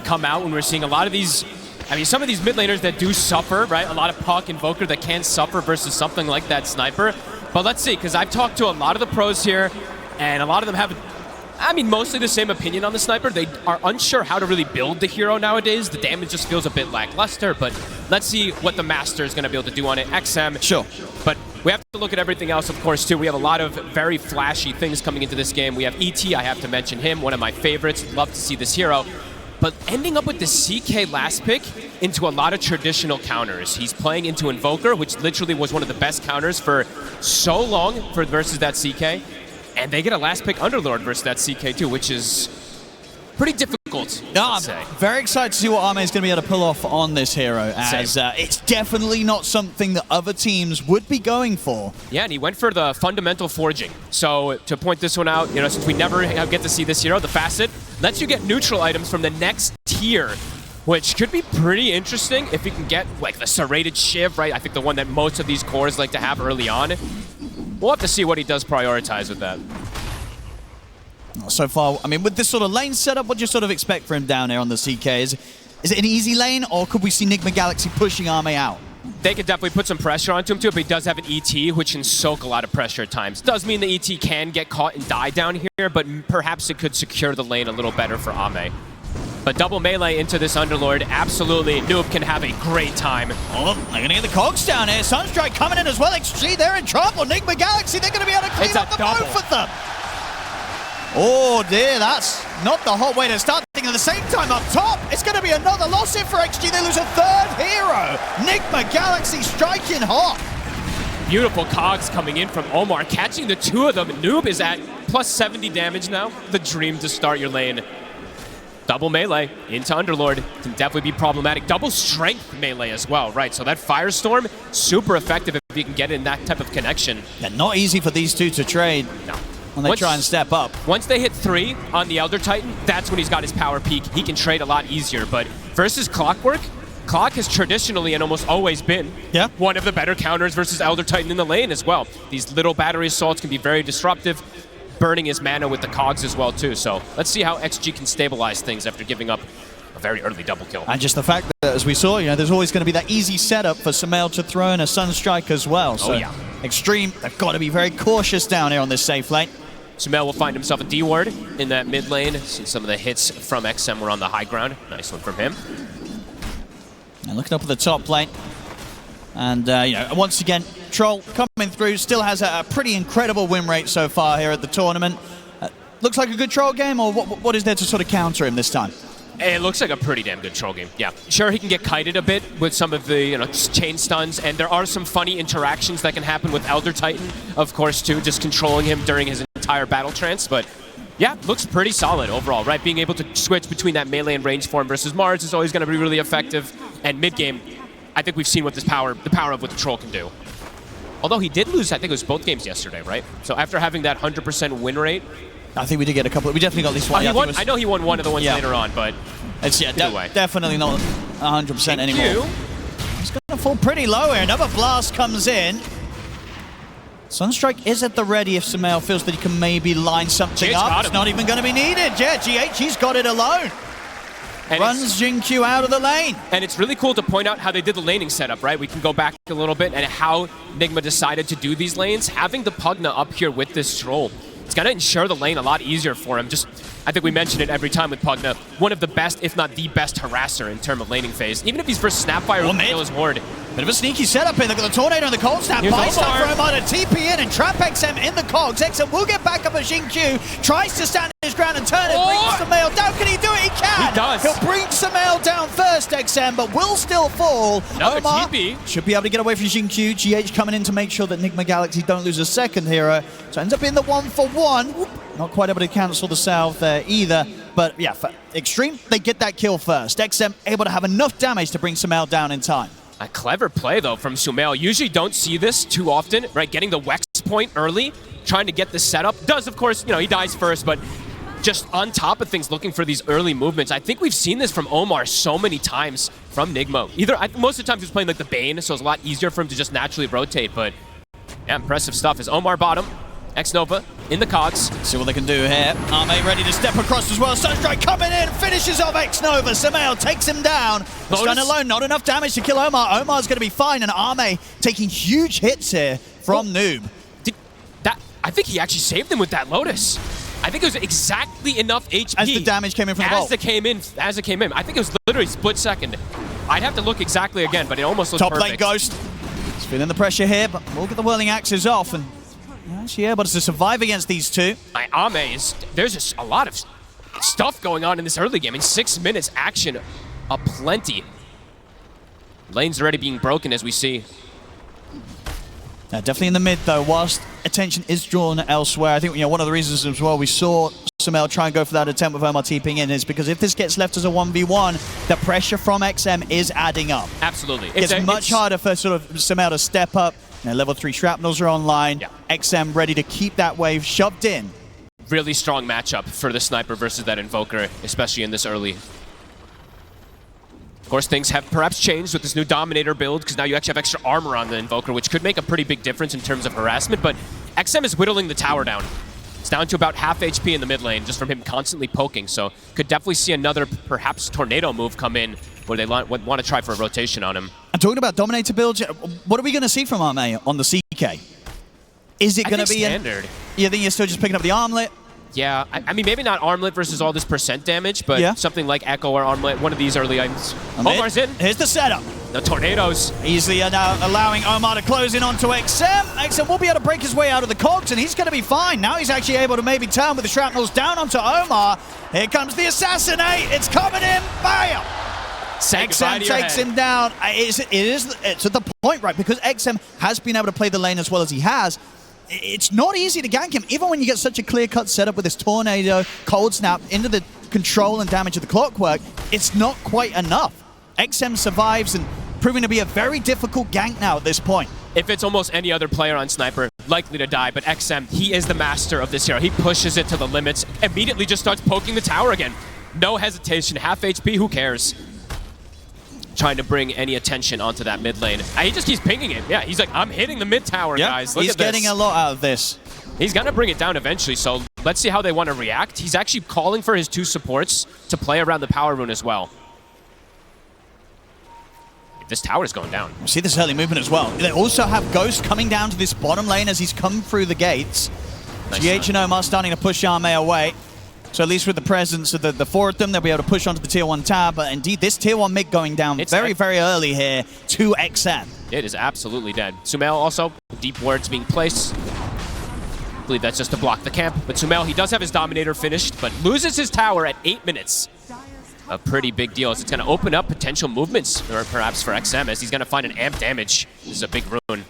come out when we're seeing a lot of these. I mean, some of these mid laners that do suffer, right? A lot of Puck, Invoker that can suffer versus something like that Sniper. But let's see, because I've talked to a lot of the pros here, and a lot of them have, I mean, mostly the same opinion on the Sniper. They are unsure how to really build the hero nowadays. The damage just feels a bit lackluster, but let's see what the Master is going to be able to do on it. XM, sure. But we have to look at everything else, of course, too. We have a lot of very flashy things coming into this game. We have ET, I have to mention him, one of my favorites. Love to see this hero. But ending up with the CK last pick into a lot of traditional counters. He's playing into Invoker, which literally was one of the best counters for so long versus that CK. And they get a last pick Underlord versus that CK too, which is pretty difficult, I'd say. I'm very excited to see what Arme is going to be able to pull off on this hero, as it's definitely not something that other teams would be going for. Yeah, and he went for the fundamental forging. So to point this one out, you know, since we never get to see this hero, the Facet lets you get neutral items from the next tier, which could be pretty interesting if you can get like the serrated Shiv, right? I think the one that most of these cores like to have early on. We'll have to see what he does prioritize with that. So far, I mean, with this sort of lane setup, what do you sort of expect for him down here on the CK? Is it an easy lane, or could we see Nigma Galaxy pushing Arme out? They could definitely put some pressure onto him too, but he does have an ET, which can soak a lot of pressure at times. Does mean the ET can get caught and die down here, but perhaps it could secure the lane a little better for Arme. But double melee into this Underlord, absolutely. Noob can have a great time. Oh, they're going to get the cogs down here. Sunstrike coming in as well. XG, they're in trouble. Nigma Galaxy, they're going to be able to clean up the both of them. Oh dear, that's not the hot way to start. At the same time up top, it's going to be another loss here for XG. They lose a third hero. Nigma Galaxy striking hot. Beautiful cogs coming in from Omar, catching the two of them. Noob is at plus 70 damage now. The dream to start your lane. Double melee into Underlord can definitely be problematic. Double strength melee as well, right? So that Firestorm, super effective if you can get in that type of connection. Yeah, not easy for these two to trade. No. When they try and step up. Once they hit 3 on the Elder Titan, that's when he's got his power peak. He can trade a lot easier, but versus Clockwork, Clock has traditionally and almost always been one of the better counters versus Elder Titan in the lane as well. These little battery assaults can be very disruptive, burning his mana with the cogs as well too. So let's see how XG can stabilize things after giving up a very early double kill. And just the fact that, as we saw, you know, there's always going to be that easy setup for Sumail to throw in a Sunstrike as well. So Xtreme, they've got to be very cautious down here on this safe lane. Sumail will find himself a D-ward in that mid lane, since some of the hits from XM were on the high ground. Nice one from him. And looking up at the top lane. And, you know, once again, Troll coming through, still has a pretty incredible win rate so far here at the tournament. Looks like a good Troll game, or what is there to sort of counter him this time? It looks like a pretty damn good Troll game, yeah. Sure, he can get kited a bit with some of the, you know, chain stuns, and there are some funny interactions that can happen with Elder Titan, of course, too, just controlling him during his entire battle trance, but yeah, looks pretty solid overall, right? Being able to switch between that melee and range form versus Mars is always going to be really effective, and mid-game, I think we've seen what the power of what the Troll can do. Although he did lose, I think it was both games yesterday, right? So after having that 100% win rate, I think we did get a couple. We definitely got this one. I know he won one of the ones later on, but it's definitely not 100% anymore. He's going to fall pretty low here. Another blast comes in. Sunstrike is at the ready if Sumail feels that he can maybe line something up. It's not even going to be needed. Yeah, GH, he's got it alone. And runs Jin-Q out of the lane. And it's really cool to point out how they did the laning setup, right? We can go back a little bit and how Nigma decided to do these lanes. Having the Pugna up here with this Troll, it's going to ensure the lane a lot easier for him. Just, I think we mention it every time with Pugna. One of the best, if not the best harasser in terms of laning phase. Even if he's versus Snapfire, will kill his ward. Bit of a sneaky setup here. Look at the Tornado and the Cold Snap. Buys stuff for him on a TP in and trap XM in the cogs. XM will get back up as Jin-Q. Tries to stand his ground and turn it. Brings Sumail down. Can he do it? He can. He does. He'll bring Sumail down first, XM, but will still fall. Another Omar TP. should be able to get away from Jin-Q. GH coming in to make sure that Nigma Galaxy don't lose a second hero. So ends up being the 1-for-1. Not quite able to cancel the South there either. But yeah, for Xtreme, they get that kill first. XM able to have enough damage to bring Sumail down in time. A clever play, though, from Sumail. Usually don't see this too often, right? Getting the Wex point early, trying to get the setup. Does, of course, you know, he dies first, but just on top of things, looking for these early movements. I think we've seen this from Omar so many times from Nigma. Most of the time he was playing like the Bane, so it's a lot easier for him to just naturally rotate, but yeah, impressive stuff. As Omar bottom, X-Nova in the cogs. See what they can do here. Arme ready to step across as well. Sunstrike coming in, finishes off X-Nova. Sumail takes him down. Stun alone, not enough damage to kill Omar. Omar's going to be fine, and Arme taking huge hits here from Noob. I think he actually saved him with that Lotus. I think it was exactly enough HP. As the damage came in from the vault. As it came in. I think it was literally split second. I'd have to look exactly again, but it almost looks perfect. Top lane Ghost. He's feeling the pressure here, but we'll get the whirling axes off, and actually able to survive against these two. There's just a lot of stuff going on in this early game. In 6 minutes, action aplenty. Lane's already being broken, as we see. Definitely in the mid, though, whilst attention is drawn elsewhere. I think one of the reasons as well we saw Sumail try and go for that attempt with Omar TPing in is because if this gets left as a 1v1, the pressure from XM is adding up. Absolutely. It's much harder for sort of Sumail to step up. Level 3 shrapnels are online. Yeah. XM ready to keep that wave shoved in. Really strong matchup for the sniper versus that invoker, especially in this early. Of course, things have perhaps changed with this new Dominator build, because now you actually have extra armor on the Invoker, which could make a pretty big difference in terms of harassment, but XM is whittling the tower down. It's down to about half HP in the mid lane, just from him constantly poking, so could definitely see another, perhaps, tornado move come in, where they want to try for a rotation on him. And talking about Dominator builds, what are we going to see from Arme on the CK? Is it going to be standard? You think you're still just picking up the armlet? Yeah, I mean, maybe not armlet versus all this percent damage, but something like Echo or armlet, one of these early items. Omar's in. Here's the setup. The tornadoes. Easily now allowing Omar to close in onto XM. XM will be able to break his way out of the cogs, and he's going to be fine. Now he's actually able to maybe turn with the shrapnels down onto Omar. Here comes the assassinate. It's coming in. Bam! XM takes him down. It's at the point, right? Because XM has been able to play the lane as well as he has. It's not easy to gank him, even when you get such a clear-cut setup with this tornado, cold snap into the control and damage of the clockwork. It's not quite enough. XM survives and proving to be a very difficult gank now at this point. If it's almost any other player on Sniper, likely to die, but XM, he is the master of this hero. He pushes it to the limits, immediately just starts poking the tower again. No hesitation, half HP, who cares? Trying to bring any attention onto that mid lane. He just keeps pinging it. Yeah, he's like, I'm hitting the mid tower, guys. Look he's getting a lot out of this. He's going to bring it down eventually, so let's see how they want to react. He's actually calling for his 2 supports to play around the power rune as well. This tower is going down. We see this early movement as well. They also have Ghost coming down to this bottom lane as he's come through the gates. GH and Omar starting to push Arme away. So at least with the presence of the 4 of them, they'll be able to push onto the tier 1 tower. But indeed, this tier 1 mid going down very, very early here to XM. It is absolutely dead. Sumail also, deep wards being placed. I believe that's just to block the camp. But Sumail, he does have his Dominator finished, but loses his tower at 8 minutes. A pretty big deal, as it's going to open up potential movements, or perhaps for XM, as he's going to find an amp damage. This is a big rune.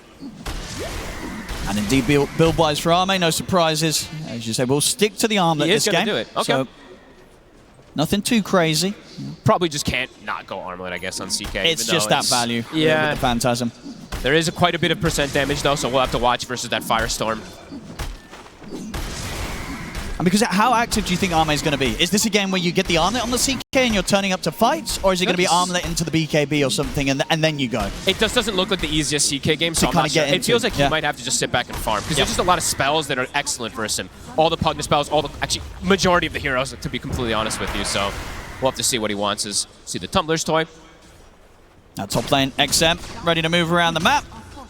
And indeed, build-wise for Arme, no surprises. As you say, we'll stick to the armlet this game. He is going to do it. Okay. So, nothing too crazy. Probably just can't not go armlet, I guess, on CK. It's just that value with the Phantasm. There is quite a bit of percent damage, though, so we'll have to watch versus that Firestorm. And because how active do you think Arme is going to be? Is this a game where you get the armlet on the CK and you're turning up to fights? Or is it going to be armlet into the BKB or something and then you go? It just doesn't look like the easiest CK game, so I'm not sure. It feels like he might have to just sit back and farm. Because there's just a lot of spells that are excellent for him. All the Pugna spells, actually, majority of the heroes, to be completely honest with you. So we'll have to see what he wants. See the Tumbler's toy. Now top lane, XM, ready to move around the map.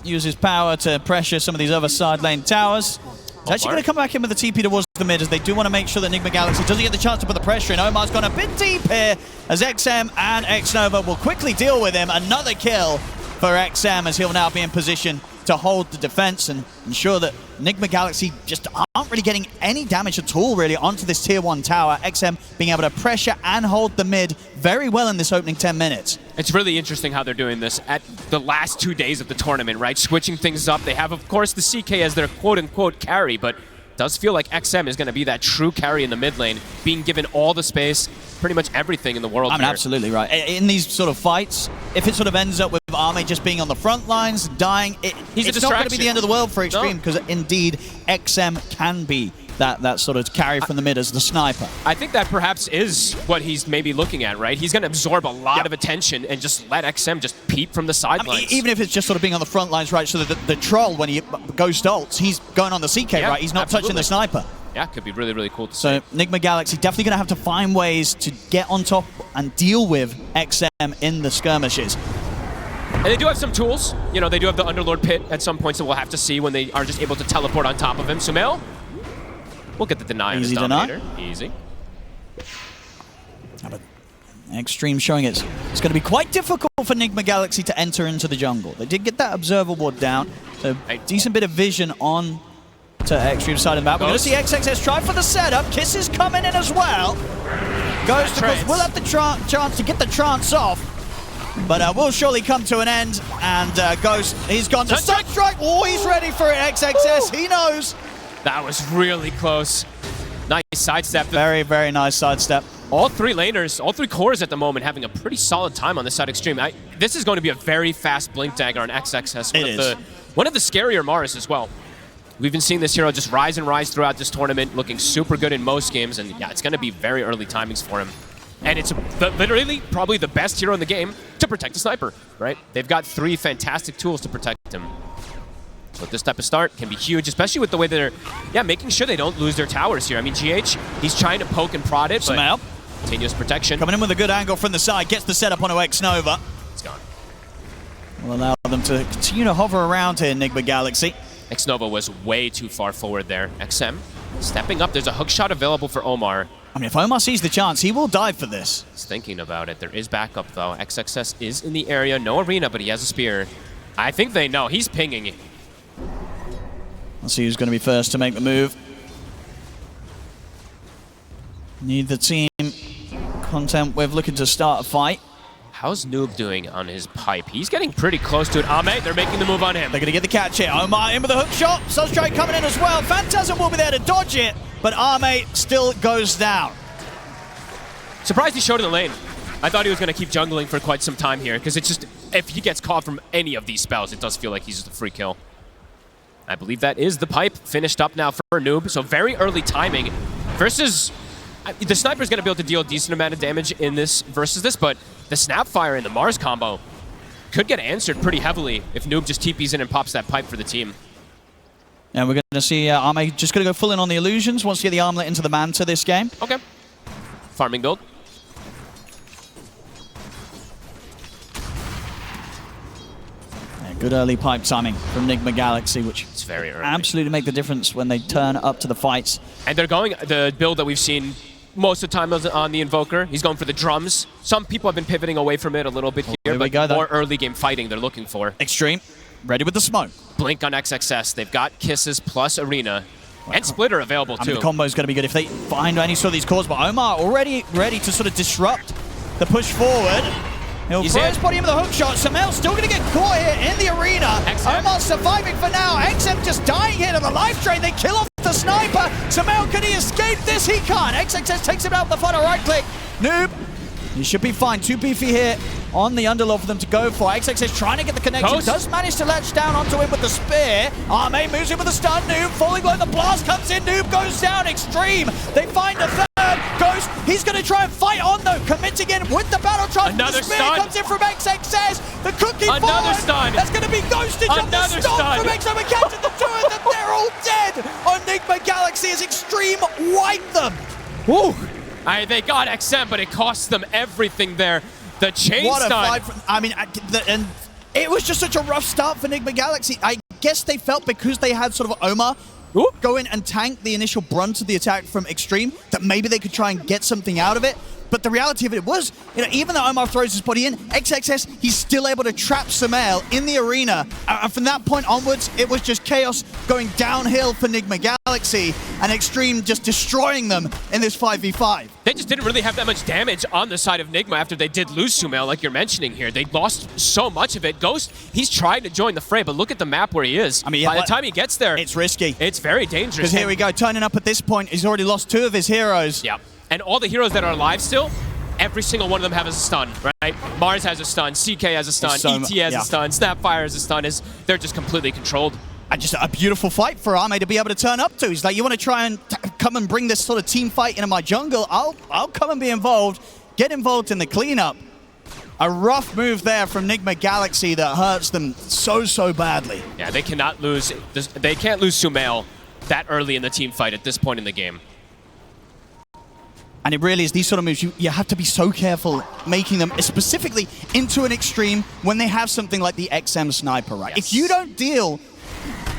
Use his power to pressure some of these other side lane towers. He's actually going to come back in with the TP towards the mid, as they do want to make sure that Nigma Galaxy doesn't get the chance to put the pressure in. Omar's gone a bit deep here, as XM and X-Nova will quickly deal with him. Another kill for XM, as he'll now be in position to hold the defense and ensure that Nigma Galaxy just aren't really getting any damage at all, really, onto this tier 1 tower. XM being able to pressure and hold the mid very well in this opening 10 minutes. It's really interesting how they're doing this at the last 2 days of the tournament, right? Switching things up. They have, of course, the CK as their quote-unquote carry, but it does feel like XM is going to be that true carry in the mid lane, being given all the space, pretty much everything in the world. I mean, absolutely right. In these sort of fights, if it sort of ends up with Noob. Arme just being on the front lines, dying. It's not going to be the end of the world for Xtreme, because indeed XM can be that sort of carry from the mid as the sniper. I think that perhaps is what he's maybe looking at, right? He's going to absorb a lot of attention and just let XM just peep from the sidelines. Even if it's just sort of being on the front lines, right, so that the troll, when he Ghost ults, he's going on the CK, right? He's not touching the sniper. Yeah, could be really, really cool to see. So Nigma Galaxy definitely going to have to find ways to get on top and deal with XM in the skirmishes. And they do have some tools. You know, they do have the Underlord Pit at some points that we'll have to see when they are just able to teleport on top of him. Sumail, we'll get the deny on his Dominator. Easy. But Xtreme showing it's going to be quite difficult for Nigma Galaxy to enter into the jungle. They did get that Observer Ward down, so decent bit of vision on to Xtreme's side of the map. We're going to see XXS try for the setup. Kisses coming in as well. Ghost, of course, will have the chance to get the trance off, but will surely come to an end. And Ghost, he's gone to Sunstrike. Oh, he's ready for it, XXS. He knows. That was really close. Nice sidestep. Very, very nice sidestep. All three laners, all three cores at the moment having a pretty solid time on this side Xtreme. This is going to be a very fast blink dagger on XXS. One of the scarier Mars as well. We've been seeing this hero just rise and rise throughout this tournament, looking super good in most games, and yeah, it's going to be very early timings for him. And it's literally probably the best hero in the game to protect a sniper, right? They've got 3 fantastic tools to protect him. So this type of start can be huge, especially with the way they're making sure they don't lose their towers here. I mean, GH, he's trying to poke and prod it, but continuous protection. Coming in with a good angle from the side, gets the setup onto X-Nova. It's gone. Will allow them to continue to hover around here, Nigma Galaxy. X-Nova was way too far forward there. XM stepping up. There's a hook shot available for Omar. I mean, if Omar sees the chance, he will dive for this. He's thinking about it. There is backup, though. XXS is in the area. No arena, but he has a spear. I think they know. He's pinging. Let's see who's going to be first to make the move. Neither team content with looking to start a fight. How's Noob doing on his pipe? He's getting pretty close to it. Ame, they're making the move on him. They're going to get the catch here. Omar in with a hook shot. Sunstrike coming in as well. Phantasm will be there to dodge it, but Ame still goes down. Surprised he showed in the lane. I thought he was going to keep jungling for quite some time here, because it's just, if he gets caught from any of these spells, it does feel like he's just a free kill. I believe that is the pipe finished up now for Noob, so very early timing versus... The sniper's going to be able to deal a decent amount of damage in this versus this, but the Snapfire and the Mars combo could get answered pretty heavily if Noob just TPs in and pops that pipe for the team. And we're going to see Ame just going to go full in on the illusions, wants to get the armlet into the Manta this game. Okay. Farming build. Good early pipe timing from Nigma Galaxy, which it's very early. Absolutely make the difference when they turn up to the fights. And they're going the build that we've seen most of the time on the Invoker. He's going for the drums. Some people have been pivoting away from it a little bit here, but more early game fighting they're looking for. Xtreme, ready with the smoke. Blink on XXS. They've got Kisses plus Arena. And Splitter available too. The combo's going to be good if they find any sort of these cores, but Omar already ready to sort of disrupt the push forward. He'll throw his body in with a hook shot. Sumail still going to get caught here in the arena. Omar surviving for now. XM just dying here to the life drain. They kill off the sniper. Sumail, can he escape this? He can't. XXS takes him out the funnel. Right click. Noob. He should be fine. Too beefy here on the underlord for them to go for. XXS trying to get the connection. Does manage to latch down onto him with the spear. Ame moves in with a stun. Noob falling low. The blast comes in. Noob goes down. Xtreme. They find a third. Ghost. He's going to try and fight on though. Committing in with the battle trap. Another the spear stun. Comes in from XXS. The cookie Another forward. Stun. That's going to be ghosted from the stun from XM. And catching the two of them. They're all dead on Nigma Galaxy as Xtreme wipe them. Woo. They got XM, but it cost them everything there. The chain stun. I mean, and it was just such a rough start for Nigma Galaxy. I guess they felt because they had sort of Omar go in and tank the initial brunt of the attack from Xtreme that maybe they could try and get something out of it. But the reality of it was, even though Omar throws his body in, XXS, he's still able to trap Sumail in the arena. And from that point onwards, it was just chaos going downhill for Nigma Galaxy and Xtreme just destroying them in this 5v5. They just didn't really have that much damage on the side of Nigma after they did lose Sumail, like you're mentioning here. They lost so much of it. Ghost, he's trying to join the fray, but look at the map where he is. I mean, by the time he gets there, it's risky. It's very dangerous. Because here we go, turning up at this point, he's already lost 2 of his heroes. Yeah. And all the heroes that are alive still, every single one of them have a stun, right? Mars has a stun, CK has a stun, ET has a stun, Snapfire has a stun. They're just completely controlled. And just a beautiful fight for Arme to be able to turn up to. He's like, you want to try and come and bring this sort of team fight into my jungle? I'll come and be involved. Get involved in the cleanup. A rough move there from Nigma Galaxy that hurts them so badly. Yeah, they cannot lose. They can't lose Sumail that early in the team fight at this point in the game. And it really is these sort of moves, you have to be so careful making them, specifically into an Xtreme when they have something like the XM Sniper, right? Yes. If you don't deal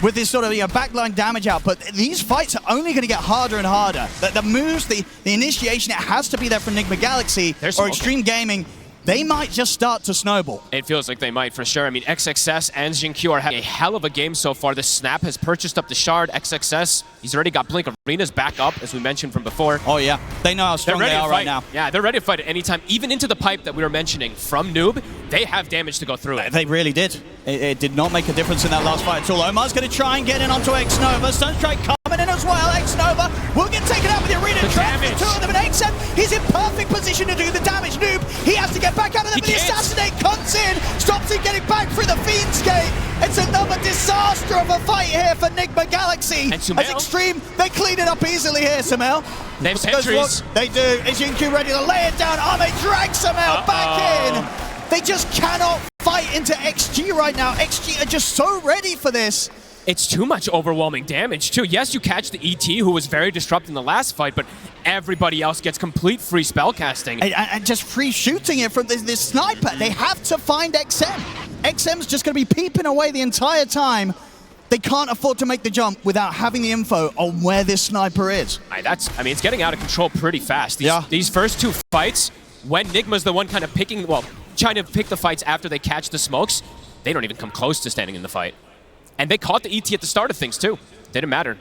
with this sort of backline damage output, these fights are only going to get harder and harder. The moves, the initiation, it has to be there from Nigma Galaxy or Xtreme Gaming. They might just start to snowball. It feels like they might, for sure. I mean, XXS and Jinq are having a hell of a game so far. The Snap has purchased up the Shard. XXS, he's already got Blink Arenas back up, as we mentioned from before. Oh, yeah. They know how strong they are right now. Yeah, they're ready to fight at any time. Even into the pipe that we were mentioning from Noob, they have damage to go through it. They really did. It did not make a difference in that last fight at all. Omar's going to try and get in onto X-Nova. Sunstrike coming in as well. X-Nova will get taken out with the arena trap. The two of them, and XM, he's in perfect position to do the damage. Noob, he has to get back out of there, but the Assassinate comes in, stops him getting back through the Fiend's Gate. It's another disaster of a fight here for Nigma Galaxy. And Sumail? As Xtreme, they clean it up easily here, Sumail. They have sentries. They do. Is Jinq ready to lay it down? Arme drags Sumail back in. They just cannot fight into XG right now. XG are just so ready for this. It's too much overwhelming damage, too. Yes, you catch the ET, who was very disruptive in the last fight, but everybody else gets complete free spellcasting. And just free shooting it from this sniper. They have to find XM. XM's just going to be peeping away the entire time. They can't afford to make the jump without having the info on where this sniper is. I mean, it's getting out of control pretty fast. These first two fights, when Nigma's the one kind of trying to pick the fights after they catch the smokes, they don't even come close to standing in the fight. And they caught the ET at the start of things, too. Didn't matter.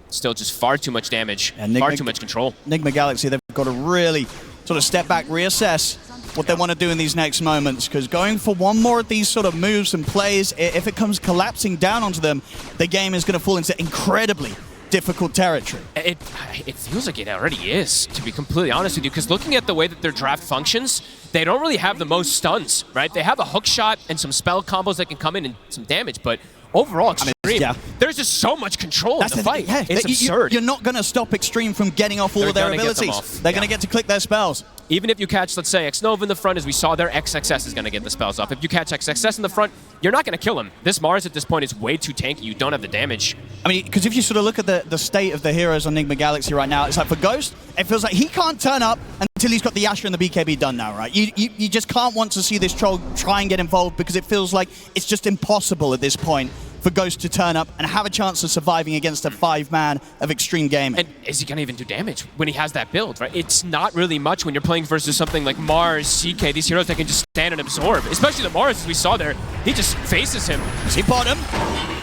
Still just far too much damage, far too much control. Nigma Galaxy, they've got to really sort of step back, reassess what they want to do in these next moments, because going for one more of these sort of moves and plays, if it comes collapsing down onto them, the game is going to fall into incredibly difficult territory. It feels like it already is, to be completely honest with you, because looking at the way that their draft functions, they don't really have the most stuns, right? They have a hook shot and some spell combos that can come in and some damage, but overall, Xtreme, there's just so much control in the fight. Yeah, it's absurd. You're not going to stop Xtreme from getting off all of their abilities. They're going to get to click their spells. Even if you catch, let's say, X-Nova in the front, as we saw there, XXS is going to get the spells off. If you catch XXS in the front, you're not going to kill him. This Mars at this point is way too tanky. You don't have the damage. I mean, because if you sort of look at the state of the heroes on Nigma Galaxy right now, it's like for Ghost, it feels like he can't turn up until he's got the Asher and the BKB done now, right? You just can't want to see this troll try and get involved because it feels like it's just impossible at this point for Ghost to turn up and have a chance of surviving against a 5-man of Xtreme Gaming. And is he going to even do damage when he has that build, right? It's not really much when you're playing versus something like Mars, CK, these heroes that can just stand and absorb. Especially the Mars, as we saw there. He just faces him. See bottom.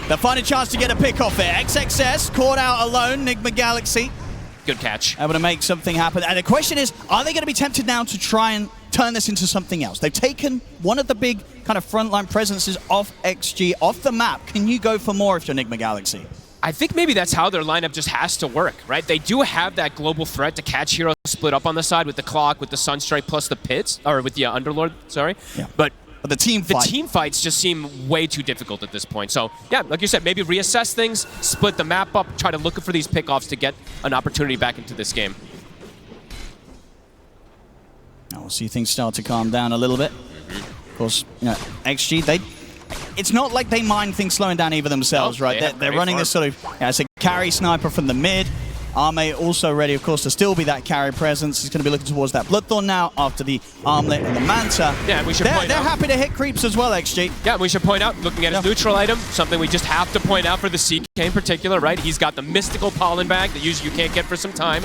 They'll find a chance to get a pick off there. XXS caught out alone, Nigma Galaxy. Good catch. Able to make something happen. And the question is, are they going to be tempted now to try and turn this into something else? They've taken one of the big kind of frontline presences off XG, off the map. Can you go for more if you're Nigma Galaxy? I think maybe that's how their lineup just has to work, right? They do have that global threat to catch heroes split up on the side with the Clock, with the Sunstrike, plus the Pits, or with the Underlord, sorry. Yeah. But the team fights just seem way too difficult at this point. So, yeah, like you said, maybe reassess things, split the map up, try to look for these pickoffs to get an opportunity back into this game. Now we'll see things start to calm down a little bit. Of course, you know, XG, it's not like they mind things slowing down even themselves, right? They're running this sort of, it's a carry sniper from the mid. Arme also ready, of course, to still be that carry presence. He's going to be looking towards that Bloodthorn now after the Armlet and the Manta. Yeah, we should point out. They're happy to hit creeps as well, XG. Yeah, we should point out, looking at his neutral item, something we just have to point out for the CK in particular, right? He's got the mystical pollen bag that usually you can't get for some time.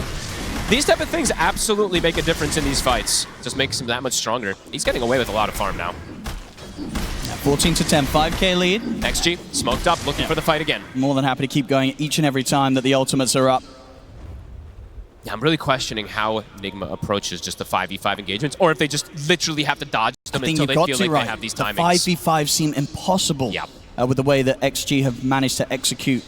These type of things absolutely make a difference in these fights. Just makes him that much stronger. He's getting away with a lot of farm now. 14 to 10, 5k lead. XG, smoked up, looking for the fight again. More than happy to keep going each and every time that the ultimates are up. Yeah, I'm really questioning how Nigma approaches just the 5v5 engagements, or if they just literally have to dodge them until they feel like they have these timings. The 5v5 seem impossible with the way that XG have managed to execute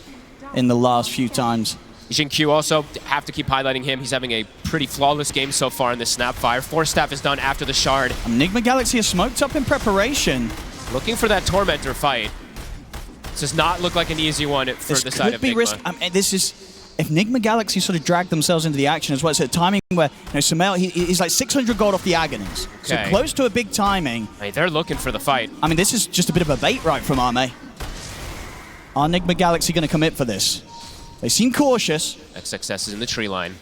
in the last few times. Jin Q also, have to keep highlighting him. He's having a pretty flawless game so far in this Snapfire. Force Staff is done after the Shard. Nigma Galaxy is smoked up in preparation. Looking for that Tormentor fight. This does not look like an easy one for the side of Nigma. This is... If Nigma Galaxy sort of drag themselves into the action as well, it's a timing where, Sumail, he's like 600 gold off the Agonies. Okay. So close to a big timing. I mean, they're looking for the fight. I mean, this is just a bit of a bait right from Arme. Are Nigma Galaxy going to commit for this? They seem cautious. XXS is in the tree line.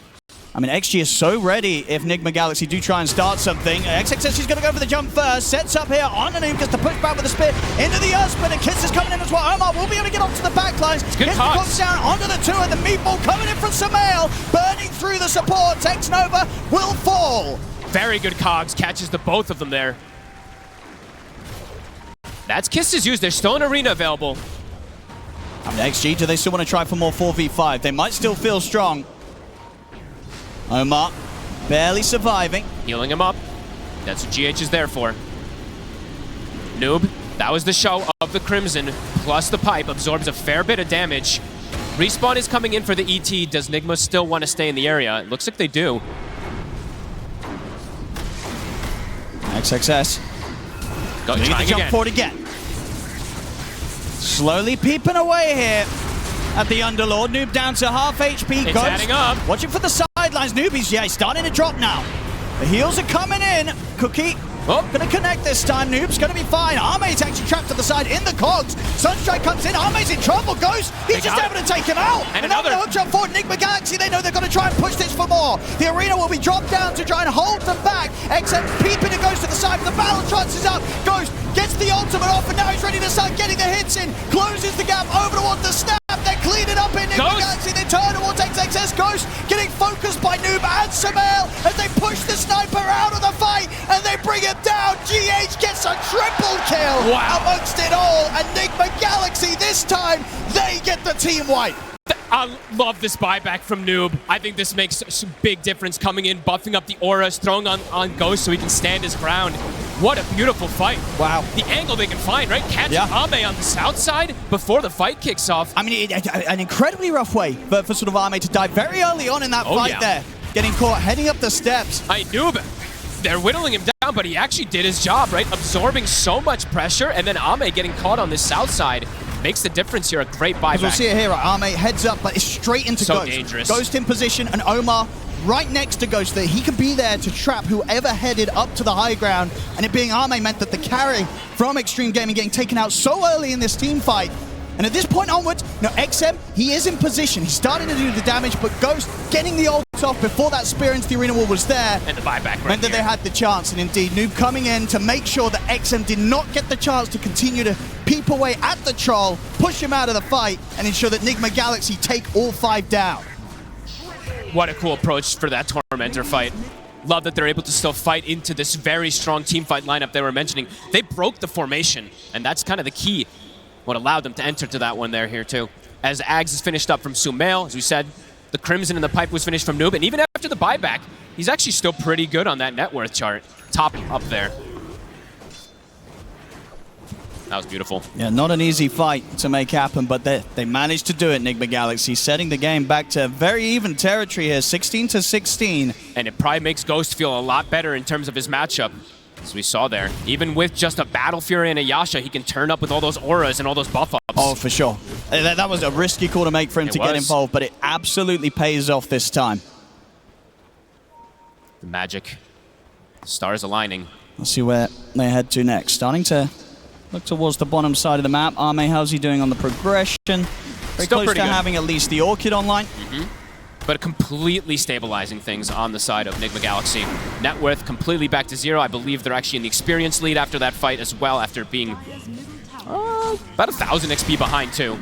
I mean, XG is so ready if Nigma Galaxy do try and start something. XXS is going to go for the jump first. Sets up here on the Noob, gets the push back with the spit into the Earthspin, and Kiss is coming in as well. Omar will be able to get onto the backlines. Good Kiss comes down onto the two, and the meatball coming in from Sumail, burning through the support. Tex Nova will fall. Very good cogs, catches the both of them there. That's Kiss's use. There's still an arena available. I mean, XG, do they still want to try for more 4v5? They might still feel strong. Omar, barely surviving. Healing him up. That's what GH is there for. Noob, that was the show of the Crimson, plus the pipe, absorbs a fair bit of damage. Respawn is coming in for the ET. Does Nigma still want to stay in the area? It looks like they do. XXS. Trying jump forward again. Slowly peeping away here at the Underlord. Noob down to half HP. It's adding up. Watching for the sidelines. Noobies, he's starting to drop now. The heals are coming in. Cookie. Gonna connect this time. Noob's gonna be fine. Arme's actually trapped to the side in the cogs. Sunstrike comes in. Arme's in trouble. Ghost, he's just able to take him out. And another hook jump forward. Nigma Galaxy, they know they're gonna try and push this for more. The arena will be dropped down to try and hold them back. XM peeping and goes to the side, but the battle trance is up. Ghost gets the ultimate off, and now he's ready to start getting the hits in. Closes the gap over towards the snap. They're cleaning up in Nigma Galaxy. They turn towards XXS. Ghost getting focused by Noob and Sumail as they push the sniper out of the fight, and they bring him down. GH gets a triple kill amongst it all, and Nigma Galaxy this time, they get the team wipe. I love this buyback from Noob. I think this makes some big difference coming in, buffing up the auras, throwing on Ghost so he can stand his ground. What a beautiful fight. Wow. The angle they can find, right? Catching Ame on the south side before the fight kicks off. I mean, an incredibly rough way for sort of Ame to die very early on in that fight there. Getting caught, heading up the steps. Noob, they're whittling him down, but he actually did his job, right? Absorbing so much pressure, and then Ame getting caught on the south side. Makes the difference here, a great buyback. We'll see it here, right? Ame heads up, but it's straight into Ghost. Dangerous. Ghost in position, and Omar right next to Ghost there. He could be there to trap whoever headed up to the high ground, and it being Ame meant that the carry from Xtreme Gaming getting taken out so early in this team fight. And at this point onwards, XM, he is in position. He's starting to do the damage, but Ghost getting the ult off before that spear into the arena wall was there. And the buyback meant that they had the chance, and indeed, Noob coming in to make sure that XM did not get the chance to continue to peep away at the troll, push him out of the fight, and ensure that Nigma Galaxy take all 5 down. What a cool approach for that Tormentor fight. Love that they're able to still fight into this very strong team fight lineup they were mentioning. They broke the formation, and that's kind of the key. What allowed them to enter to that one there here too. As Ags is finished up from Sumail, as we said, the Crimson and the Pipe was finished from Noob, and even after the buyback, he's actually still pretty good on that net worth chart. Top up there. That was beautiful. Yeah, not an easy fight to make happen, but they managed to do it, Nigma Galaxy, setting the game back to very even territory here, 16-16. And it probably makes Ghost feel a lot better in terms of his matchup. As we saw there, even with just a Battle Fury and a Yasha, he can turn up with all those auras and all those buff ups. Oh, for sure. That was a risky call to make for him to get involved, but it absolutely pays off this time. The magic. Stars aligning. Let's see where they head to next. Starting to look towards the bottom side of the map. Arme, how's he doing on the progression? Very Still close to having at least the Orchid online. But completely stabilizing things on the side of Nigma Galaxy. Net worth completely back to 0. I believe they're actually in the experience lead after that fight as well, after being about 1,000 XP behind too.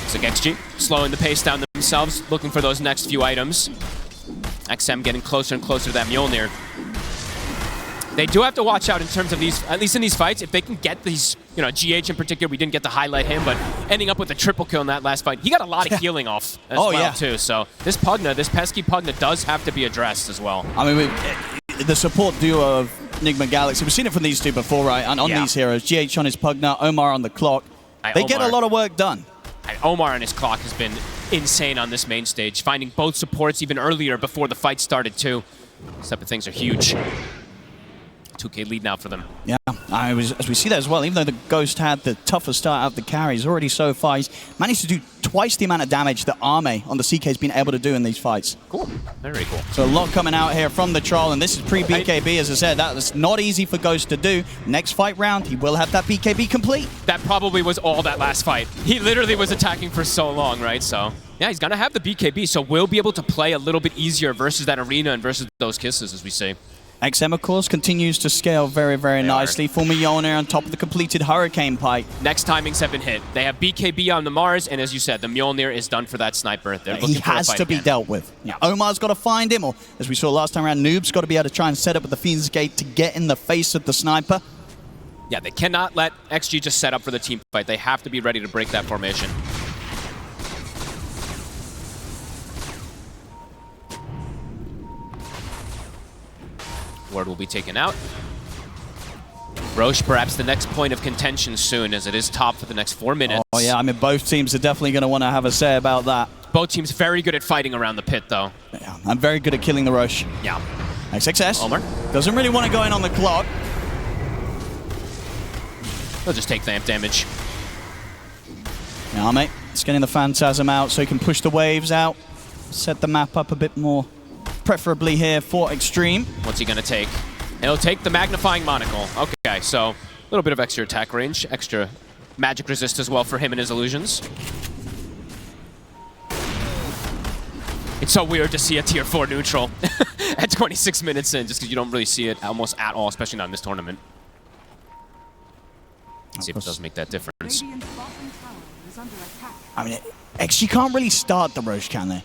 So XG slowing the pace down themselves, looking for those next few items. XM getting closer and closer to that Mjolnir. They do have to watch out in terms of these, at least in these fights, if they can get these, GH in particular, we didn't get to highlight him, but ending up with a triple kill in that last fight, he got a lot of healing off as well, too. So this Pugna, this pesky Pugna does have to be addressed as well. I mean, the support duo of Nigma Galaxy, we've seen it from these two before, right? And on these heroes, GH on his Pugna, Omar on the clock. They get a lot of work done. Omar and his clock has been insane on this main stage, finding both supports even earlier before the fight started too. These type of things are huge. 2K lead now for them. Yeah, as we see that as well, even though the Ghost had the tougher start out of the carries, already so far he's managed to do twice the amount of damage that Arme on the CK has been able to do in these fights. Cool, very cool. So a lot coming out here from the Troll, and this is pre-BKB, as I said. That was not easy for Ghost to do. Next fight round, he will have that BKB complete. That probably was all that last fight. He literally was attacking for so long, right? So, yeah, he's gonna have the BKB, so we'll be able to play a little bit easier versus that arena and versus those kisses, as we say. XM, of course, continues to scale very, very nicely. For Mjolnir on top of the completed Hurricane Pipe. Next timings have been hit. They have BKB on the Mars, and as you said, the Mjolnir is done for that sniper. He has to be dealt with. Yeah. Omar's got to find him, or as we saw last time around, Noob's got to be able to try and set up with the Fiend's Gate to get in the face of the sniper. Yeah, they cannot let XG just set up for the team fight. They have to be ready to break that formation. Ward will be taken out. Roche, perhaps the next point of contention soon, as it is top for the next 4 minutes. Oh yeah, I mean, both teams are definitely going to want to have a say about that. Both teams very good at fighting around the pit, though. Yeah, I'm very good at killing the Roche. Yeah. XXS. Omar doesn't really want to go in on the clock. He'll just take vamp damage. Yeah, mate. It's getting the Phantasm out so he can push the waves out, set the map up a bit more. Preferably here for Xtreme. What's he going to take? He'll take the magnifying monocle. Okay, so a little bit of extra attack range, extra magic resist as well for him and his illusions. It's so weird to see a tier 4 neutral at 26 minutes in, just because you don't really see it almost at all, especially not in this tournament. Let's see if it does make that difference. I mean, XG can't really start the Roche, can they?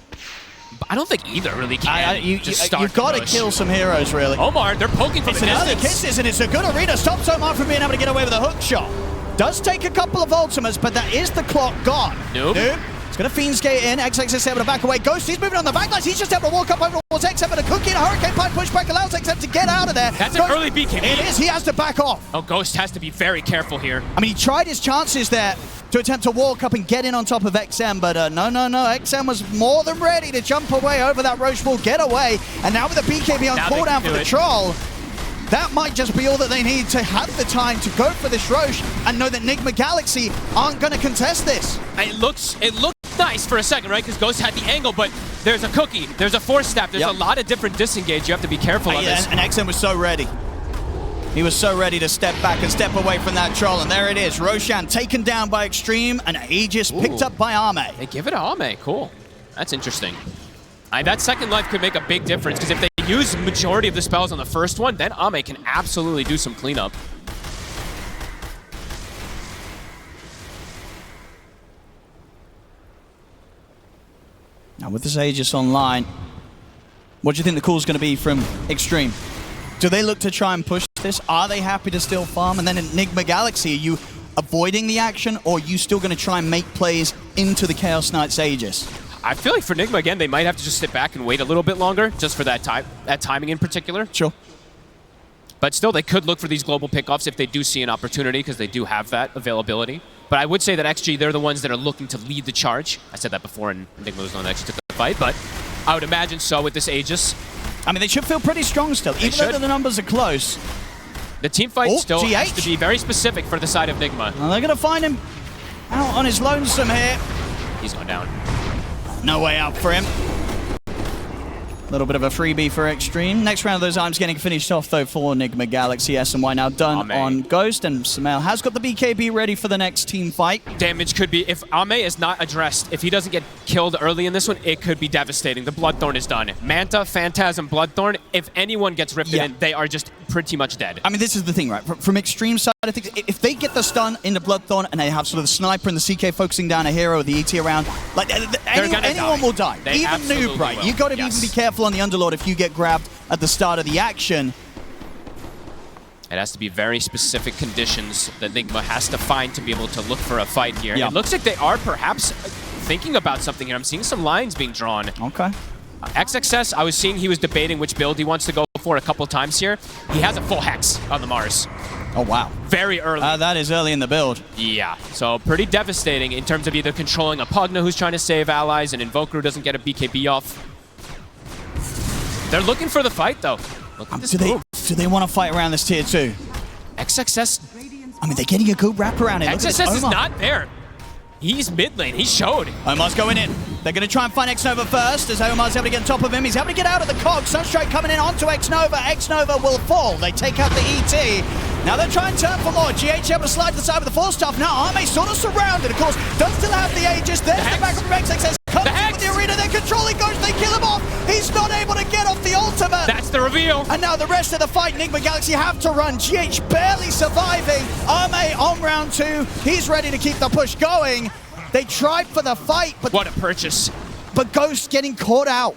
I don't think either really can. You've got to kill some heroes, really. Omar, they're poking from the distance. Kisses, and it's a good arena. Stops Omar from being able to get away with a hook shot. Does take a couple of ultimates, but that is the clock gone. Nope. It's going to Fiend's Gate in. XX is able to back away. Ghost, he's moving on the backlines. He's just able to walk up over towards XM, and a cookie and a Hurricane Pipe pushback allows XM to get out of there. That's an early BKB. It is. He has to back off. Oh, Ghost has to be very careful here. I mean, he tried his chances there to attempt to walk up and get in on top of XM, but no. XM was more than ready to jump away over that Roche wall, get away, and now with the BKB on cooldown for the Troll, that might just be all that they need to have the time to go for this Roche and know that Nigma Galaxy aren't going to contest this. It looks nice for a second, right? Because Ghost had the angle, but there's a cookie, there's a force staff, there's a lot of different disengage. You have to be careful of this. And XM was so ready. He was so ready to step back and step away from that Troll, and there it is. Roshan taken down by Xtreme, and Aegis picked up by Arme. They give it to Arme. Cool. That's interesting. That second life could make a big difference, because if they use the majority of the spells on the first one, then Arme can absolutely do some cleanup. Now with this Aegis online, what do you think the call is going to be from Xtreme? Do they look to try and push this? Are they happy to still farm? And then in Nigma Galaxy, are you avoiding the action, or are you still going to try and make plays into the Chaos Knight's Aegis? I feel like for Nigma, again, they might have to just sit back and wait a little bit longer, just for that timing in particular. Sure. But still, they could look for these global pickoffs if they do see an opportunity, because they do have that availability. But I would say that XG, they're the ones that are looking to lead the charge. I said that before, and Nigma was the one that actually took the fight, but I would imagine so with this Aegis. I mean, they should feel pretty strong still, even though the numbers are close. The team fight still has to be very specific for the side of Nigma. Well, they're going to find him out on his lonesome here. He's going down. No way out for him. A little bit of a freebie for Xtreme. Next round of those items getting finished off, though, for Nigma Galaxy. SNY now done on Ghost, and Sumail has got the BKB ready for the next team fight. Damage could be, if Ame is not addressed, if he doesn't get killed early in this one, it could be devastating. The Bloodthorn is done. Manta, Phantasm, Bloodthorn, if anyone gets ripped in, they are just pretty much dead. I mean, this is the thing, right? From Xtreme side, I think if they get the stun into Bloodthorn and they have sort of the sniper and the CK focusing down a hero with the ET around, like anyone will die. Even Noob, right? You got to even be careful on the Underlord if you get grabbed at the start of the action. It has to be very specific conditions that Nigma has to find to be able to look for a fight here. It looks like they are perhaps thinking about something here. I'm seeing some lines being drawn. Okay. XXS, I was seeing he was debating which build he wants to go before a couple times here. He has a full Hex on the Mars. Oh, wow. Very early. That is early in the build. Yeah, so pretty devastating in terms of either controlling a Pugna who's trying to save allies, and Invoker who doesn't get a BKB off. They're looking for the fight, though. Look at this move. Do they want to fight around this tier 2? XXS... I mean, they're getting a good wrap around it. XXS is not there. He's mid lane. He showed. Omar's going in. They're going to try and find Xnova first, as Omar's able to get on top of him. He's able to get out of the cog. Sunstrike coming in onto Xnova. Xnova will fall. They take out the ET. Now they're trying to turn for more. GH able to slide to the side with the Force Staff. Now Arme sort of surrounded. Of course, does still have the Aegis. There's the back from XXS. Comes in with the arena. They're controlling Ghost. They kill him off. He's not able to get off the ultimate. That's the reveal. And now the rest of the fight, Nigma Galaxy have to run. GH barely surviving. Arme on round 2. He's ready to keep the push going. They tried for the fight, but... What a purchase. But Ghost getting caught out.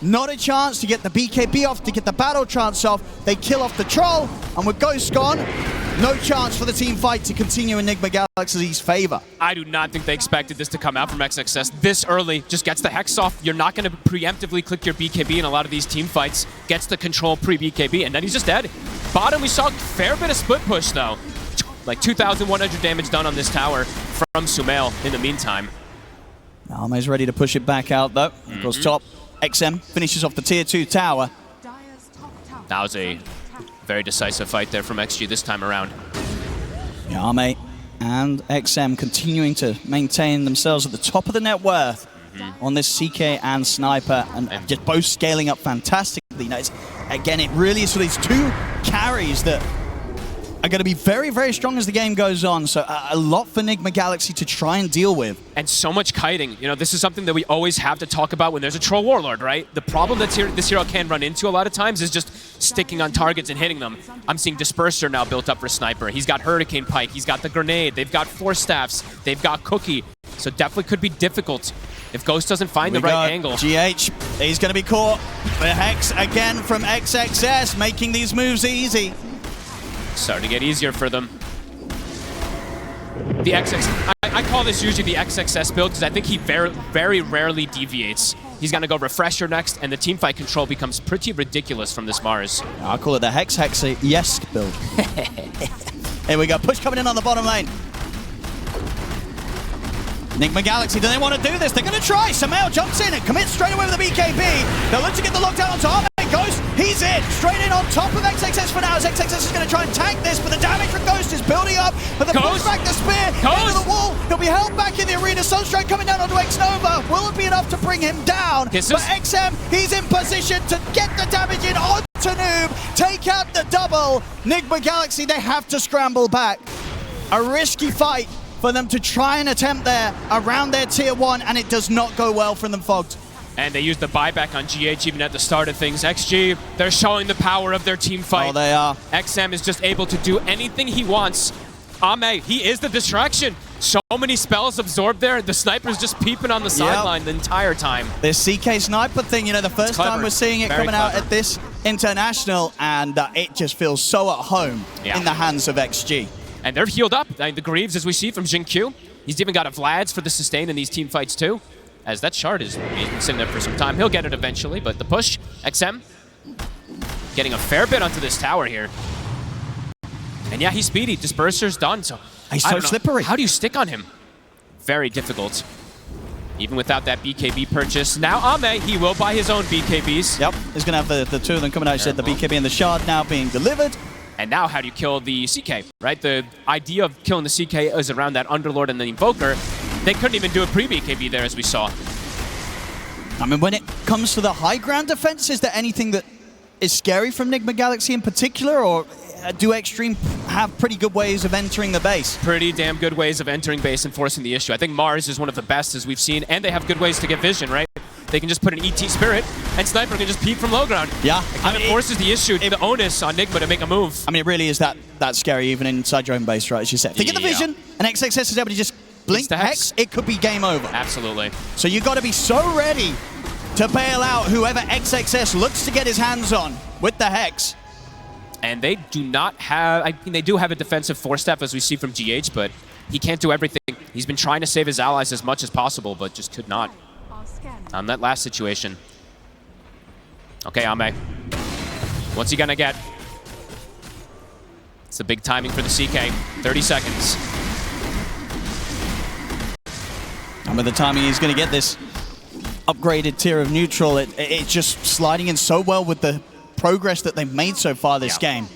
Not a chance to get the BKB off, to get the battle trance off. They kill off the troll, and with Ghost gone, no chance for the team fight to continue in Nigma Galaxy's favor. I do not think they expected this to come out from XXS this early. Just gets the Hex off. You're not going to preemptively click your BKB in a lot of these team fights. Gets the control pre-BKB, and then he's just dead. Bottom, we saw a fair bit of split push, though. Like 2,100 damage done on this tower from Sumail in the meantime. Alme's ready to push it back out, though. Of course, top. XM finishes off the tier 2 tower. That was a very decisive fight there from XG this time around. Yeah, Arme and XM continuing to maintain themselves at the top of the net worth on this CK and Sniper, and just both scaling up fantastically. Now, again, it really is for these two carries that are going to be very, very strong as the game goes on. So a lot for Nigma Galaxy to try and deal with. And so much kiting. You know, this is something that we always have to talk about when there's a Troll Warlord, right? The problem that this hero can run into a lot of times is just sticking on targets and hitting them. I'm seeing Disperser now built up for Sniper. He's got Hurricane Pike. He's got the Grenade. They've got Force Staffs. They've got Cookie. So definitely could be difficult if Ghost doesn't find the right angle. GH, he's going to be caught. The Hex again from XXS, making these moves easy. Starting to get easier for them. The XX, I call this usually the XXS build because I think he very rarely deviates. He's going to go Refresher next, and the teamfight control becomes pretty ridiculous from this Mars. I'll call it the Hex-Hex-Yesk build. Here we go, push coming in on the bottom lane. Nigma Galaxy, do they want to do this? They're going to try. Sumail jumps in and commits straight away with the BKB. They'll look to get the lockdown on top. Ghost, he's in. Straight in on top of XXS for now, as XXS is going to try and tank this, but the damage from Ghost is building up. But the pushback, the spear, into the wall. He'll be held back in the arena. Sunstrike coming down onto Xnova. Will it be enough to bring him down? But XM, he's in position to get the damage in onto Noob, take out the double. Nigma Galaxy, they have to scramble back. A risky fight for them to try and attempt there around their tier 1, and it does not go well for them, Fogged. And they used the buyback on GH even at the start of things. XG, they're showing the power of their team fight. Oh, they are. XM is just able to do anything he wants. Ame, he is the distraction. So many spells absorbed there. The Sniper's just peeping on the sideline the entire time. This CK Sniper thing, you know, the first time we're seeing it coming out at this international, and it just feels so at home in the hands of XG. And they're healed up. The Greaves, as we see from Jin Q. He's even got a Vlad's for the sustain in these team fights too. As that shard he's been sitting there for some time. He'll get it eventually, but the push, XM, getting a fair bit onto this tower here. And yeah, he's speedy. Disperser's done, so he's so slippery. How do you stick on him? Very difficult. Even without that BKB purchase. Now Ame, he will buy his own BKBs. Yep, he's going to have the two of them coming out. He said the BKB and the shard now being delivered. And now how do you kill the CK, right? The idea of killing the CK is around that Underlord and the Invoker. They couldn't even do a pre-BKB there, as we saw. I mean, when it comes to the high ground defense, is there anything that is scary from Nigma Galaxy in particular, or do Xtreme have pretty good ways of entering the base? Pretty damn good ways of entering base and forcing the issue. I think Mars is one of the best, as we've seen, and they have good ways to get vision, right? They can just put an ET Spirit, and Sniper can just peek from low ground. Yeah. It kind of forces the issue, the onus on Nigma to make a move. I mean, it really is that scary, even inside your own base, right, as you said. If they get the vision, and XXS is able to just blink the Hex, it could be game over. Absolutely. So you've got to be so ready to bail out whoever XXS looks to get his hands on with the Hex. And they do not have, I mean, they do have a defensive Force Staff, as we see from GH, but he can't do everything. He's been trying to save his allies as much as possible, but just could not on that last situation. Okay, Ame. What's he gonna get? It's the big timing for the CK. 30 seconds. And with the timing, he's going to get this upgraded tier of neutral. It's just sliding in so well with the progress that they've made so far this game.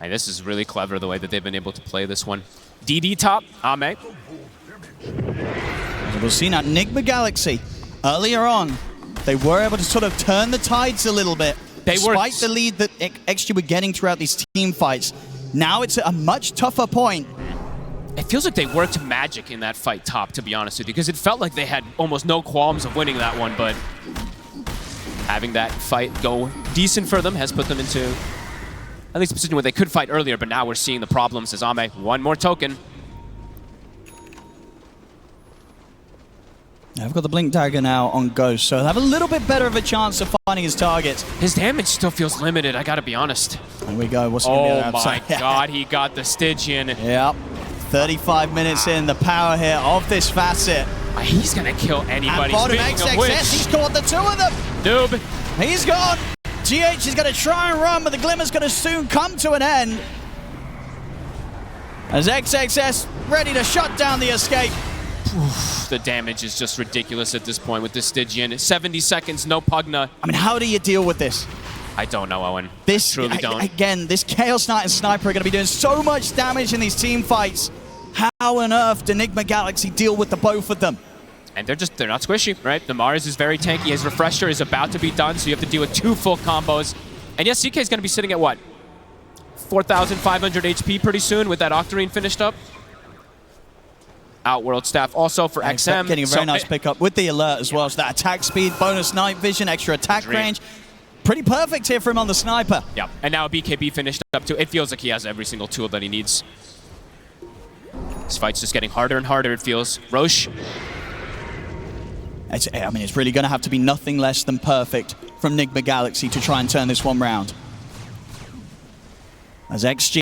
And this is really clever, the way that they've been able to play this one. DD top, Ame. We'll see now, Nigma Galaxy, earlier on, they were able to sort of turn the tides a little bit. Despite the lead that XG were getting throughout these team fights. Now it's a much tougher point. It feels like they worked magic in that fight top, to be honest with you, because it felt like they had almost no qualms of winning that one, but having that fight go decent for them has put them into at least a position where they could fight earlier, but now we're seeing the problems as Ame. One more token. I've got the Blink Dagger now on Ghost, so he'll have a little bit better of a chance of finding his targets. His damage still feels limited, I gotta be honest. Here we go. What's he gonna be my god, he got the Stygian. Yep. 35 minutes in, the power here of this facet. He's gonna kill anybody. And bottom XXS, he's caught the two of them. Noob. He's gone. GH is gonna try and run, but the Glimmer's gonna soon come to an end. As XXS ready to shut down the escape. Oof, the damage is just ridiculous at this point with the Stygian. 70 seconds, no Pugna. I mean, how do you deal with this? I don't know, Owen. This, I truly don't. Again, this Chaos Knight and Sniper are going to be doing so much damage in these team fights. How on earth do Nigma Galaxy deal with the both of them? And they're not squishy, right? The Mars is very tanky. His Refresher is about to be done, so you have to deal with 2 full combos. And yes, CK is going to be sitting at what? 4,500 HP pretty soon with that Octarine finished up. Outworld staff also for XM. Getting a very nice pickup with the alert as well. So that attack speed, bonus night vision, extra attack range. Pretty perfect here for him on the Sniper. Yeah, and now BKB finished up too. It feels like he has every single tool that he needs. This fight's just getting harder and harder, it feels. Roche. I mean, it's really going to have to be nothing less than perfect from Nigma Galaxy to try and turn this one round. As XG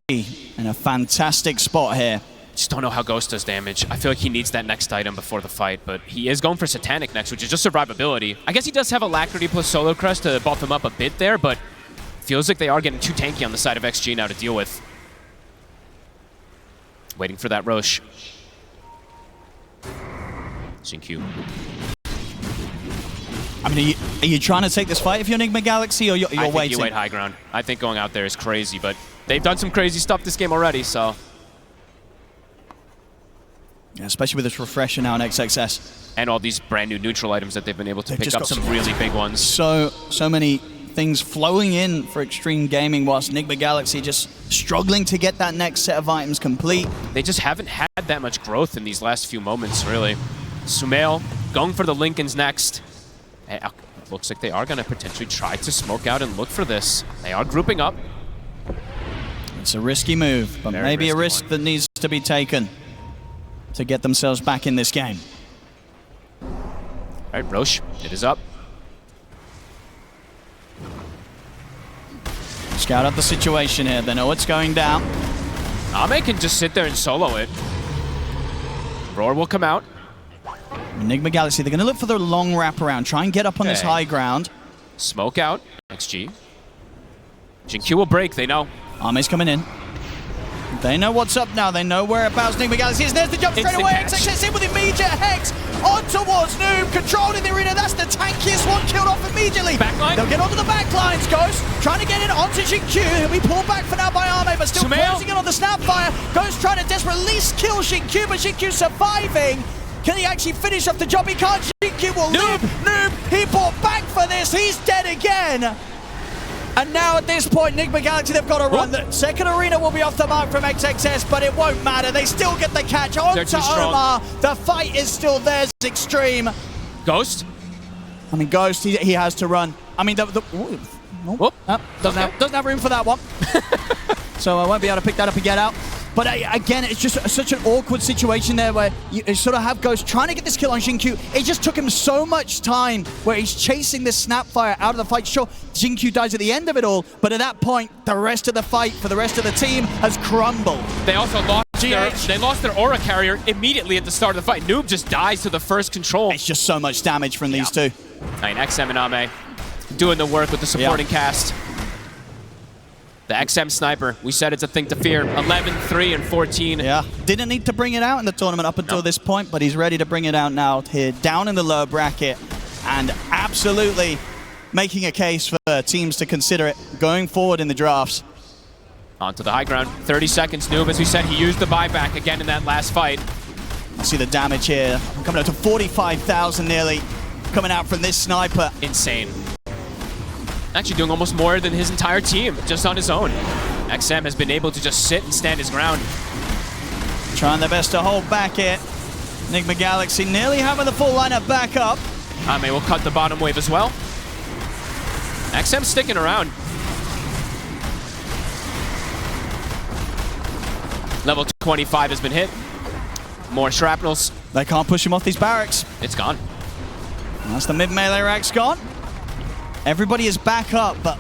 in a fantastic spot here. Just don't know how Ghost does damage. I feel like he needs that next item before the fight, but he is going for Satanic next, which is just survivability. I guess he does have Alacrity plus Solar Crest to buff him up a bit there, but feels like they are getting too tanky on the side of XG now to deal with. Waiting for that Roche. Xingqiu. I mean, are you trying to take this fight if you're Nigma Galaxy, or you're waiting? I think you wait high ground. I think going out there is crazy, but they've done some crazy stuff this game already, so... Yeah, especially with this Refresher now on XXS. And all these brand new neutral items that they've been able to pick up some really big ones. So many things flowing in for Xtreme Gaming, whilst Nigma Galaxy just struggling to get that next set of items complete. They just haven't had that much growth in these last few moments, really. Sumail going for the Lincolns next. It looks like they are going to potentially try to smoke out and look for this. They are grouping up. It's a risky move, but maybe a risk that needs to be taken to get themselves back in this game. All right, Roche, it is up. Scout out the situation here. They know what's going down. Ame can just sit there and solo it. Roar will come out. Nigma Galaxy, they're going to look for the long wraparound, try and get up on this high ground. Smoke out, XG. Xingqiu will break, they know. Ame's coming in. They know what's up now. They know whereabouts Nigma Galaxy is. There's the jump straight away. XXS in with immediate Hex. On towards Noob. Controlling the arena. That's the tankiest one killed off immediately. Backline. They'll get onto the backlines. Ghost trying to get in onto Xingqiu. He'll be pulled back for now by Ame, but still closing in on the Snapfire. Ghost trying to desperately kill Xingqiu, but Xingqiu surviving. Can he actually finish off the job? He can't. Xingqiu will live. Noob. He bought back for this. He's dead again. And now at this point, Nigma Galaxy, they've got to run. The second arena will be off the mark from XXS, but it won't matter. They still get the catch on to Omar. The fight is still theirs, Xtreme. Ghost? I mean, Ghost, he has to run. I mean, doesn't have room for that one. So I won't be able to pick that up and get out. But again, it's just such an awkward situation there where you sort of have Ghost trying to get this kill on Xingqiu. It just took him so much time where he's chasing this Snapfire out of the fight. Sure, Xingqiu dies at the end of it all, but at that point, the rest of the fight for the rest of the team has crumbled. They also lost their aura carrier immediately at the start of the fight. Noob just dies to the first control. It's just so much damage from these two. I mean, XM and Ame doing the work with the supporting cast. The XM sniper, we said it's a thing to fear. 11, 3, and 14. Yeah, didn't need to bring it out in the tournament up until this point, but he's ready to bring it out now here, down in the lower bracket, and absolutely making a case for teams to consider it going forward in the drafts. Onto the high ground. 30 seconds, Noob. As we said, he used the buyback again in that last fight. I see the damage here, coming up to 45,000 nearly, coming out from this sniper. Insane. Actually doing almost more than his entire team, just on his own. XM has been able to just sit and stand his ground. Trying their best to hold back it. Nigma Galaxy nearly having the full lineup back up. Ame will cut the bottom wave as well. XM sticking around. Level 25 has been hit. More shrapnels. They can't push him off these barracks. It's gone. That's the mid-melee rack's gone. Everybody is back up, but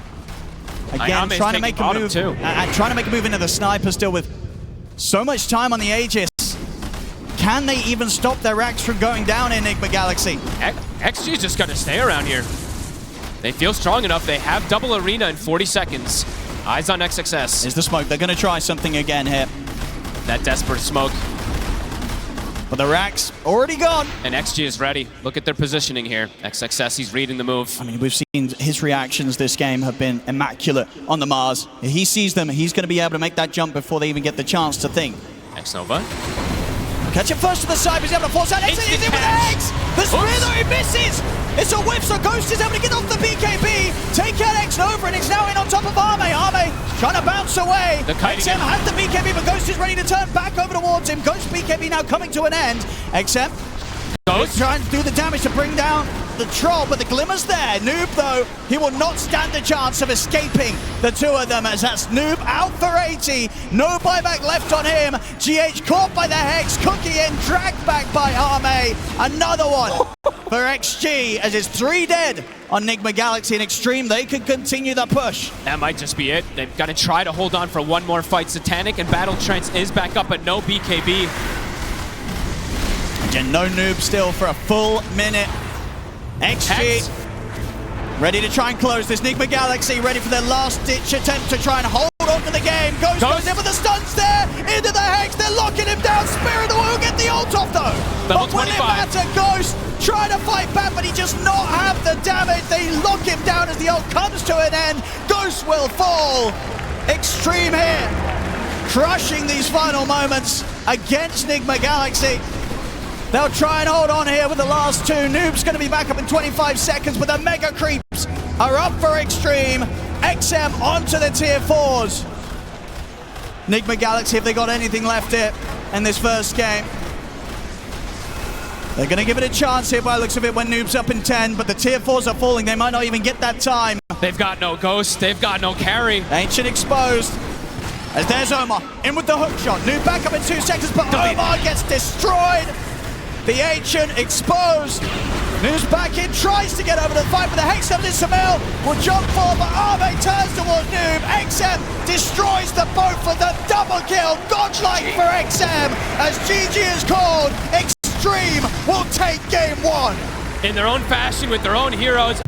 again, trying to make a move. Trying to make a move into the sniper still with so much time on the Aegis. Can they even stop their racks from going down in Nigma Galaxy? XG is just going to stay around here. They feel strong enough. They have double arena in 40 seconds. Eyes on XXS. Is the smoke. They're going to try something again here. That desperate smoke. But the rack's already gone. And XG is ready. Look at their positioning here. XXS, he's reading the move. I mean, we've seen his reactions this game have been immaculate on the Mars. If he sees them, he's going to be able to make that jump before they even get the chance to think. X-Nova. Catch him first to the side, he's able to force out. He's in with the X! The spear though, he misses! It's a whiff, so Ghost is able to get off the BKB, take out X-Nova, and it's now in on top of Ame. Ame trying to bounce away. XM has the BKB, but Ghost is ready to turn back over towards him. Ghost BKB now coming to an end. XM Ghost trying to do the damage to bring down the troll, but the glimmer's there. Noob, though, he will not stand a chance of escaping the two of them, as that's Noob out for 80. No buyback left on him. GH caught by the Hex. Cookie and dragged back by Ame. Another one for XG, as it's 3 dead on Nigma Galaxy and Xtreme. They can continue the push. That might just be it. They've got to try to hold on for one more fight. Satanic and Battle Trance is back up, but no BKB. Again, no Noob still for a full minute. XG ready to try and close this. Nigma Galaxy ready for their last-ditch attempt to try and hold on to the game. Ghost goes in with the stuns there, into the Hex. They're locking him down. Spirit will get the ult off though. Level but will it matter? Ghost trying to fight back, but he does not have the damage. They lock him down as the ult comes to an end. Ghost will fall. Xtreme here, crushing these final moments against Nigma Galaxy. They'll try and hold on here with the last two. Noob's going to be back up in 25 seconds, but the mega creeps are up for Xtreme. XM onto the tier 4s. Nigma Galaxy, if they got anything left here in this first game, they're going to give it a chance here by the looks of it when Noob's up in 10, but the tier 4s are falling. They might not even get that time. They've got no Ghost. They've got no carry. Ancient exposed. As there's Omar in with the hook shot. Noob back up in 2 seconds, but Omar gets destroyed. The Ancient exposed. Noob's back in, tries to get over the fight, but the Hex comes in. Samel will jump forward, but Ame turns towards Noob. XM destroys the boat for the double kill. Godlike for XM, as GG is called. Xtreme will take game 1. In their own fashion, with their own heroes.